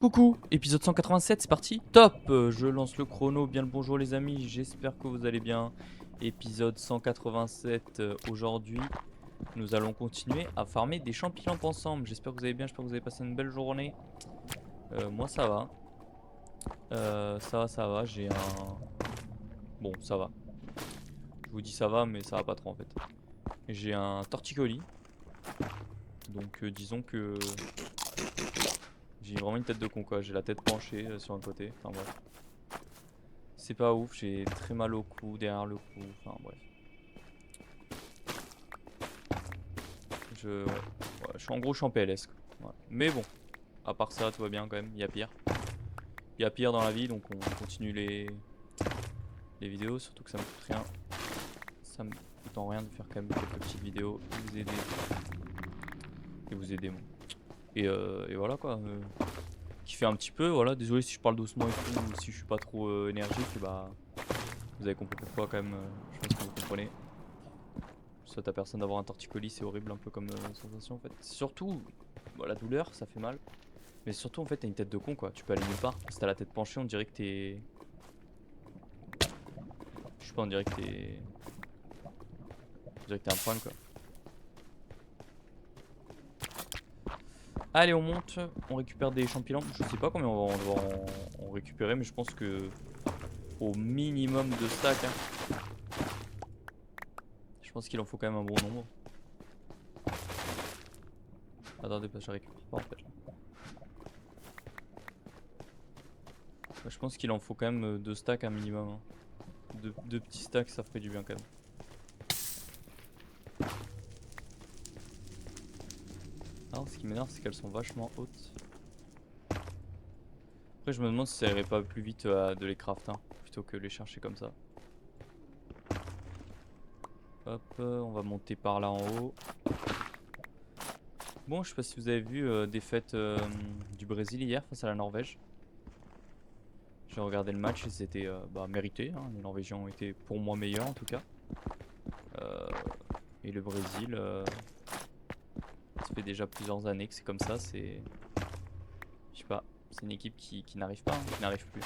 Coucou, épisode 187, c'est parti. Top, je lance le chrono, bien le bonjour les amis, j'espère que vous allez bien. Épisode 187 aujourd'hui, nous allons continuer à farmer des champignons ensemble. J'espère que vous allez bien, j'espère que vous avez passé une belle journée. Moi ça va. Ça va, j'ai un... Bon, ça va. Je vous dis ça va, mais ça va pas trop en fait. J'ai un torticolis. Donc disons que j'ai vraiment une tête de con quoi, j'ai la tête penchée sur un côté, enfin bref. C'est pas ouf, j'ai très mal au cou, derrière le cou, enfin bref. Ouais, je suis en PLS quoi. Ouais. Mais bon, à part ça, tout va bien quand même, il y a pire. Il y a pire dans la vie, donc on continue les vidéos, surtout que ça me coûte rien. Ça me coûte en rien de faire quand même quelques petites vidéos et vous aider. Et vous aider, moi. Et voilà quoi. Kiffer un petit peu, voilà, désolé si je parle doucement et tout, ou si je suis pas trop énergique, bah... Vous avez compris pourquoi quand même, je pense que vous comprenez. Soit à personne d'avoir un torticolis, c'est horrible un peu comme sensation en fait. Surtout, bon, la douleur, ça fait mal. Mais surtout en fait, t'as une tête de con quoi. Tu peux aller nulle part. Si t'as la tête penchée, on dirait que t'es... Je sais pas, on dirait que t'es... On dirait que t'es un prime quoi. Allez, on monte, on récupère des champignons. Je sais pas combien on va en récupérer, mais je pense que au minimum de stacks. Hein. Je pense qu'il en faut quand même un bon nombre. Attendez, parce que je récupère pas en fait. Je pense qu'il en faut quand même 2 stacks un minimum. Hein. Deux petits stacks, ça ferait du bien quand même. Alors, ce qui m'énerve, c'est qu'elles sont vachement hautes. Après, je me demande si ça irait pas plus vite de les craft, hein, plutôt que les chercher comme ça. Hop, on va monter par là en haut. Bon, je sais pas si vous avez vu défaite du Brésil hier face à la Norvège. J'ai regardé le match et c'était mérité. Hein. Les Norvégiens ont été pour moi meilleurs en tout cas. Et le Brésil, ça fait déjà plusieurs années que c'est comme ça. C'est, je sais pas, c'est une équipe qui n'arrive pas, hein, qui n'arrive plus.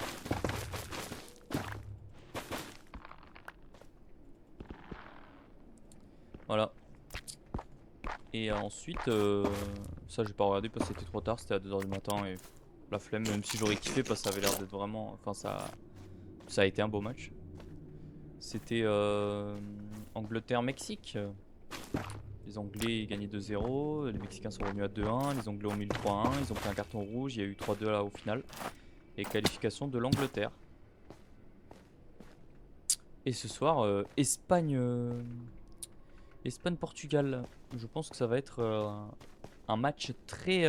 Voilà. Et ensuite, ça j'ai pas regardé parce que c'était trop tard, c'était à 2h du matin et la flemme, même si j'aurais kiffé parce que ça avait l'air d'être vraiment... Enfin ça a été un beau match. C'était Angleterre-Mexique. Les Anglais gagnaient 2-0, les Mexicains sont revenus à 2-1, les Anglais ont mis le 3-1, ils ont pris un carton rouge, il y a eu 3-2 là au final. Et qualification de l'Angleterre. Et ce soir, Espagne-Portugal. Je pense que ça va être un match très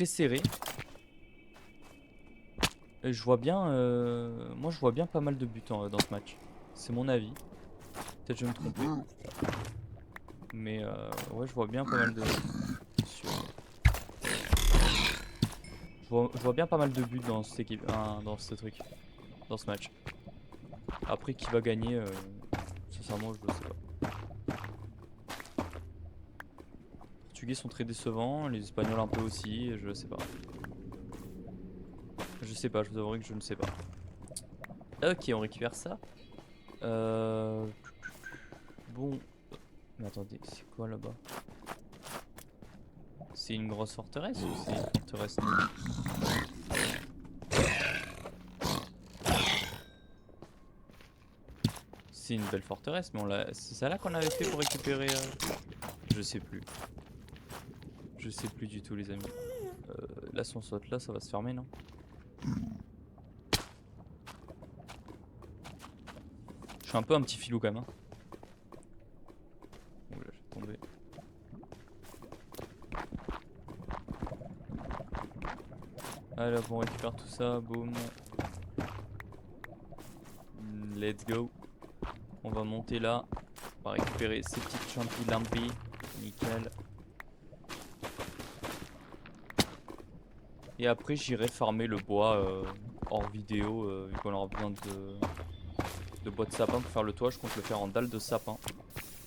serré. Et je vois bien, moi je vois bien pas mal de buts dans ce match. C'est mon avis. Peut-être je vais me tromper. Mais ouais, je vois bien pas mal de... Je vois bien pas mal de buts dans cette équipe, dans ce truc, dans ce match. Après qui va gagner, sincèrement je ne sais pas. Les Portugais sont très décevants, les Espagnols un peu aussi, je sais pas. Je sais pas, je vous avouerai que je ne sais pas. Ok, on récupère ça. Bon. Mais attendez, c'est quoi là-bas? C'est une grosse forteresse ou c'est une forteresse nulle? C'est une belle forteresse, mais c'est ça là qu'on avait fait pour récupérer... Je sais plus. Je sais plus du tout les amis. Là si on saute là, ça va se fermer non? Je suis un peu un petit filou quand même. Hein. Oula, je vais tomber. Allez hop, on récupère tout ça, boum. Let's go. On va monter là. On va récupérer ces petites champignons. Nickel. Et après j'irai farmer le bois hors vidéo vu qu'on aura besoin de bois de sapin pour faire le toit. Je compte le faire en dalle de sapin.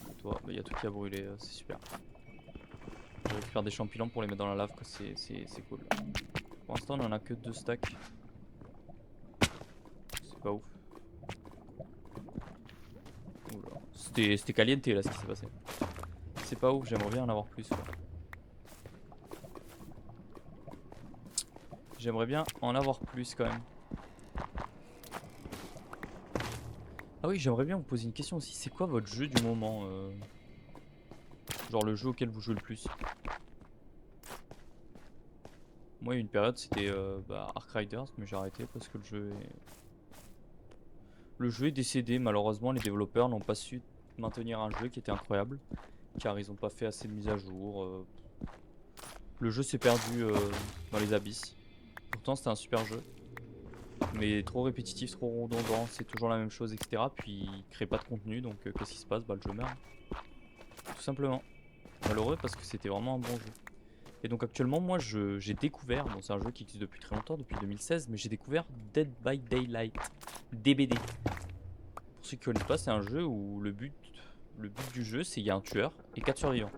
Le toit, il y a tout qui a brûlé, c'est super. Je récupère des champignons pour les mettre dans la lave, c'est cool. Pour l'instant, on en a que 2 stacks. C'est pas ouf. C'était caliente là ce qui s'est passé. C'est pas ouf, j'aimerais bien en avoir plus. J'aimerais bien en avoir plus quand même. Ah oui, j'aimerais bien vous poser une question aussi. C'est quoi votre jeu du moment genre le jeu auquel vous jouez le plus? Moi, il y a une période, c'était Ark Riders, mais j'ai arrêté parce que le jeu est décédé. Malheureusement, les développeurs n'ont pas su maintenir un jeu qui était incroyable, car ils n'ont pas fait assez de mises à jour. Le jeu s'est perdu dans les abysses. Pourtant, c'était un super jeu, mais trop répétitif, trop redondant, c'est toujours la même chose, etc. Puis il crée pas de contenu, donc qu'est-ce qui se passe? Bah, le jeu meurt. Tout simplement. Malheureux parce que c'était vraiment un bon jeu. Et donc actuellement, moi, j'ai découvert, bon c'est un jeu qui existe depuis très longtemps, depuis 2016, mais j'ai découvert Dead by Daylight, DBD. Pour ceux qui connaissent pas, c'est un jeu où le but du jeu, c'est qu'il y a un tueur et 4 survivants.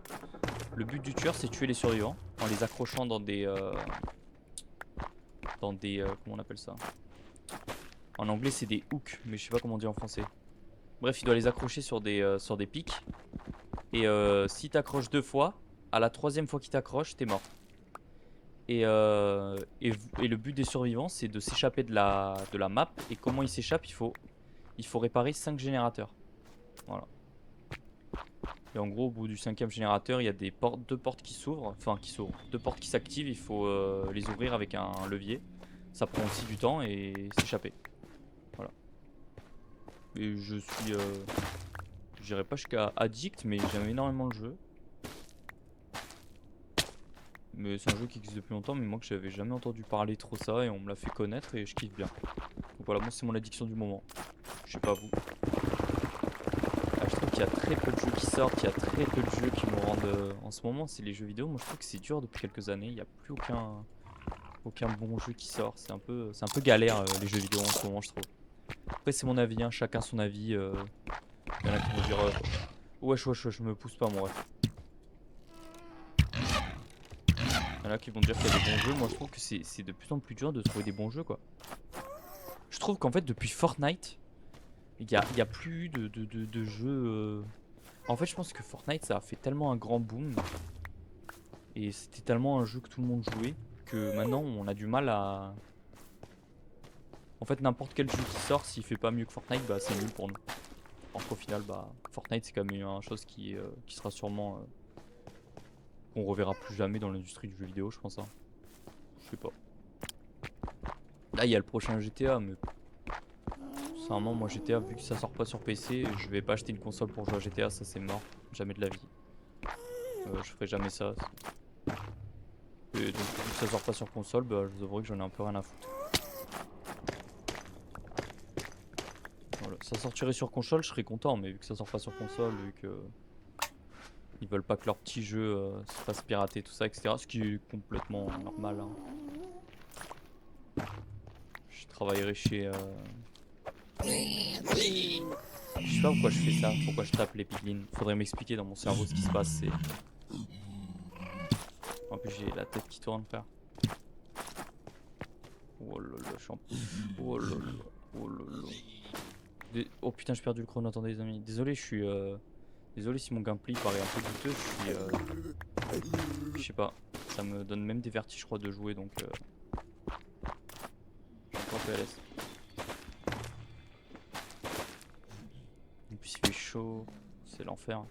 Le but du tueur, c'est tuer les survivants en les accrochant dans des comment on appelle ça? En anglais, c'est des hooks, mais je sais pas comment on dit en français. Bref, il doit les accrocher sur des pics. Et si t'accroches 2 fois, à la 3e fois qu'il t'accroche, t'es mort. Et le but des survivants, c'est de s'échapper de la map. Et comment ils s'échappent? Il faut réparer 5 générateurs. Voilà. Et en gros, au bout du 5e générateur, il y a deux portes qui s'ouvrent. Enfin, deux portes qui s'activent. Il faut les ouvrir avec un levier. Ça prend aussi du temps et s'échapper. Voilà. Et je suis... je dirais pas jusqu'à addict, mais j'aime énormément le jeu. Mais c'est un jeu qui existe depuis longtemps, mais moi que j'avais jamais entendu parler trop ça et on me l'a fait connaître et je kiffe bien. Donc voilà, moi c'est mon addiction du moment. Je sais pas vous. Je trouve qu'il y a très peu de jeux qui sortent, il y a très peu de jeux qui me rendent... en ce moment, c'est les jeux vidéo. Moi je trouve que c'est dur depuis quelques années. Il n'y a plus aucun bon jeu qui sort. C'est un peu galère les jeux vidéo en ce moment, je trouve. Après c'est mon avis, hein. Chacun son avis. Il y en a qui vont dire wesh, je me pousse pas mon ref. Il y en a qui vont dire qu'il y a des bons jeux. Moi je trouve que c'est de plus en plus dur de trouver des bons jeux quoi. Je trouve qu'en fait depuis Fortnite, il y a plus eu de jeux. En fait je pense que Fortnite ça a fait tellement un grand boom. Et c'était tellement un jeu que tout le monde jouait que maintenant on a du mal à... En fait n'importe quel jeu qui sort, s'il fait pas mieux que Fortnite, bah c'est nul pour nous. Alors qu'au final bah Fortnite c'est quand même une chose qui sera sûrement... qu'on reverra plus jamais dans l'industrie du jeu vidéo je pense. Hein. Je sais pas. Là il y a le prochain GTA mais... Sincèrement moi GTA vu que ça sort pas sur PC, je vais pas acheter une console pour jouer à GTA, ça c'est mort. Jamais de la vie. Je ferai jamais ça. Et donc vu que ça sort pas sur console, bah je vous avouerai que j'en ai un peu rien à foutre. Voilà. Ça sortirait sur console, je serais content, mais vu que ça sort pas sur console, vu que ils veulent pas que leur petit jeu se fasse pirater, tout ça, etc. Ce qui est complètement normal. Hein. Je travaillerai chez... Je sais pas pourquoi je fais ça, pourquoi je tape les piglins. Faudrait m'expliquer dans mon cerveau ce qui se passe. En plus j'ai la tête qui tourne, frère. Oh là là, je suis en... Oh là là, oh là là. Oh putain, j'ai perdu le chrono, attendez les amis. Désolé, je suis... Désolé si mon gameplay paraît un peu douteux, je sais pas, ça me donne même des vertiges je crois de jouer donc... Je suis encore PLS. En plus il fait chaud, c'est l'enfer.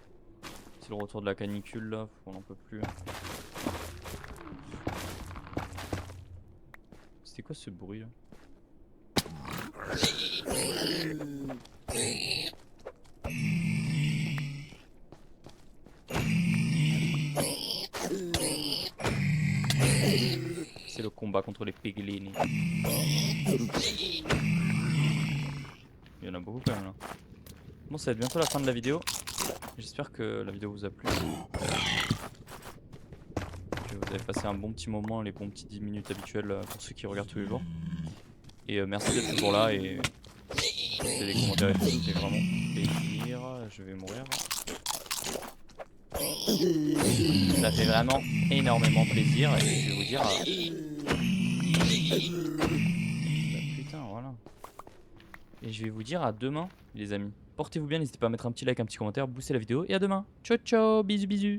C'est le retour de la canicule là, on n'en peut plus. C'était quoi ce bruit là? C'est le combat contre les piglins. Il y en a beaucoup quand même là. Bon, ça va être bientôt la fin de la vidéo. J'espère que la vidéo vous a plu. Que vous avez passé un bon petit moment, les bons petits 10 minutes habituels pour ceux qui regardent tous les jours. Et merci d'être toujours là et laissez des commentaires et tout, c'est vraiment plaisir. Je vais mourir. Ça fait vraiment énormément plaisir et je vais vous dire... Bah, putain, voilà. Et je vais vous dire à demain, les amis. Portez-vous bien, n'hésitez pas à mettre un petit like, un petit commentaire, booster la vidéo. Et à demain. Ciao, ciao, bisous, bisous.